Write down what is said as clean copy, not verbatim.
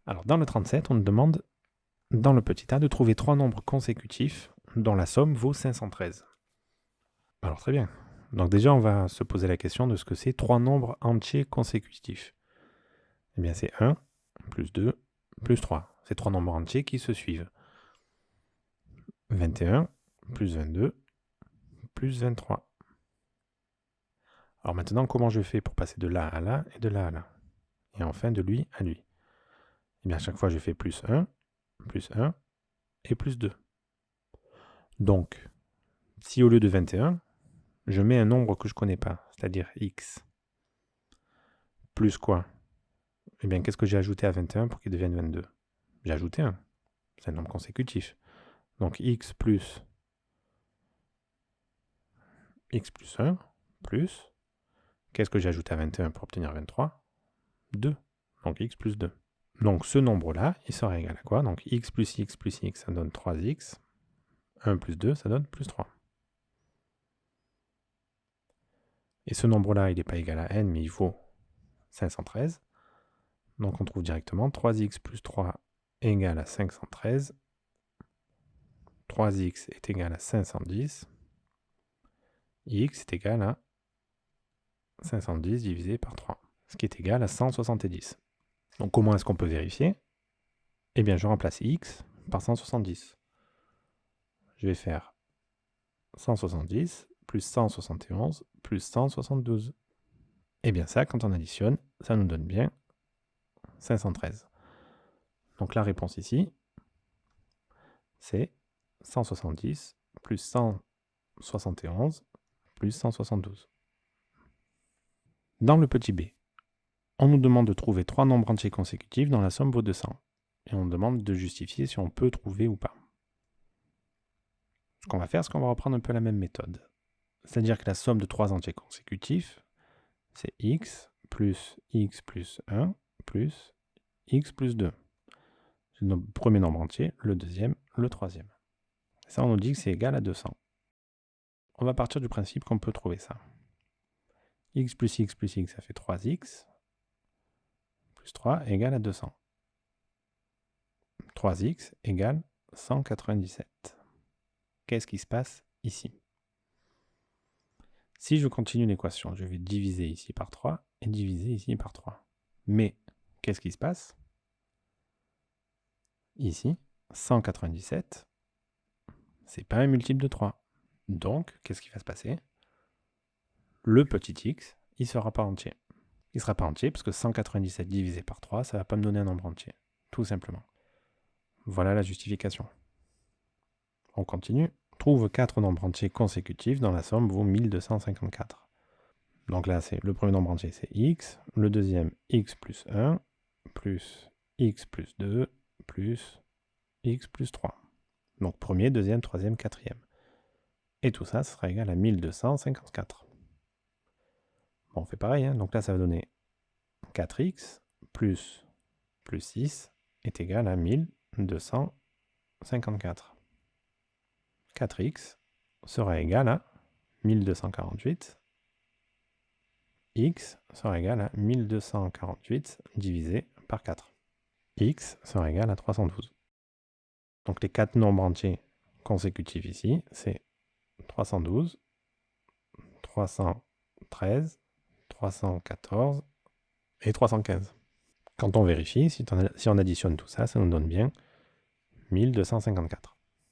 Alors, dans le 37, on nous demande, dans le petit a, de trouver trois nombres consécutifs dont la somme vaut 513. Alors, très bien. Donc déjà, on va se poser la question de ce que c'est trois nombres entiers consécutifs. Eh bien, c'est 1, plus 2, plus 3. C'est trois nombres entiers qui se suivent. 21, plus 22, plus 23. Alors maintenant, comment je fais pour passer de là à là et de là à là? Et enfin, de lui à lui. Eh bien, à chaque fois, je fais plus 1 et plus 2. Donc, si au lieu de 21, je mets un nombre que je ne connais pas, c'est-à-dire x, plus quoi? Eh bien, qu'est-ce que j'ai ajouté à 21 pour qu'il devienne 22? J'ai ajouté 1. C'est un nombre consécutif. Donc, x plus 1 plus, qu'est-ce que j'ai ajouté à 21 pour obtenir 23? 2. Donc, x plus 2. Donc, ce nombre-là, il sera égal à quoi? Donc, x plus x plus x, ça donne 3x. 1 plus 2, ça donne plus 3. Et ce nombre-là, il n'est pas égal à n, mais il vaut 513. Donc, on trouve directement 3x plus 3 égale à 513. 3x est égal à 510. X est égal à 510 divisé par 3, ce qui est égal à 170. Donc, comment est-ce qu'on peut vérifier? Eh bien, je remplace x par 170. Je vais faire 170 plus 171 plus 172. Et bien ça, quand on additionne, ça nous donne bien 513. Donc la réponse ici, c'est 170 plus 171 plus 172. Dans le petit b, on nous demande de trouver trois nombres entiers consécutifs dont la somme vaut 200. Et on nous demande de justifier si on peut trouver ou pas. Ce qu'on va faire, c'est qu'on va reprendre un peu la même méthode. C'est-à-dire que la somme de trois entiers consécutifs, c'est x plus 1 plus x plus 2. C'est le premier nombre entier, le deuxième, le troisième. Ça, on nous dit que c'est égal à 200. On va partir du principe qu'on peut trouver ça. X plus x, ça fait 3x, plus 3 égale à 200. 3x égale 197. Qu'est-ce qui se passe ici? Si je continue l'équation, je vais diviser ici par 3 et diviser ici par 3. Mais, qu'est-ce qui se passe? Ici, 197, c'est pas un multiple de 3. Donc, qu'est-ce qui va se passer? Le petit x, il ne sera pas entier. Il ne sera pas entier parce que 197 divisé par 3, ça ne va pas me donner un nombre entier. Tout simplement. Voilà la justification. On continue. Trouve 4 nombres entiers consécutifs dont la somme vaut 1254. Donc là, c'est le premier nombre entier, c'est x. Le deuxième, x plus 1, plus x plus 2, plus x plus 3. Donc premier, deuxième, troisième, quatrième. Et tout ça, sera égal à 1254. Bon, on fait pareil, hein. Donc là, ça va donner 4x plus 6 est égal à 1254. 4x sera égal à 1248. X sera égal à 1248 divisé par 4. X sera égal à 312. Donc les 4 nombres entiers consécutifs ici, c'est 312, 313, 314 et 315. Quand on vérifie, si on additionne tout ça, ça nous donne bien 1254.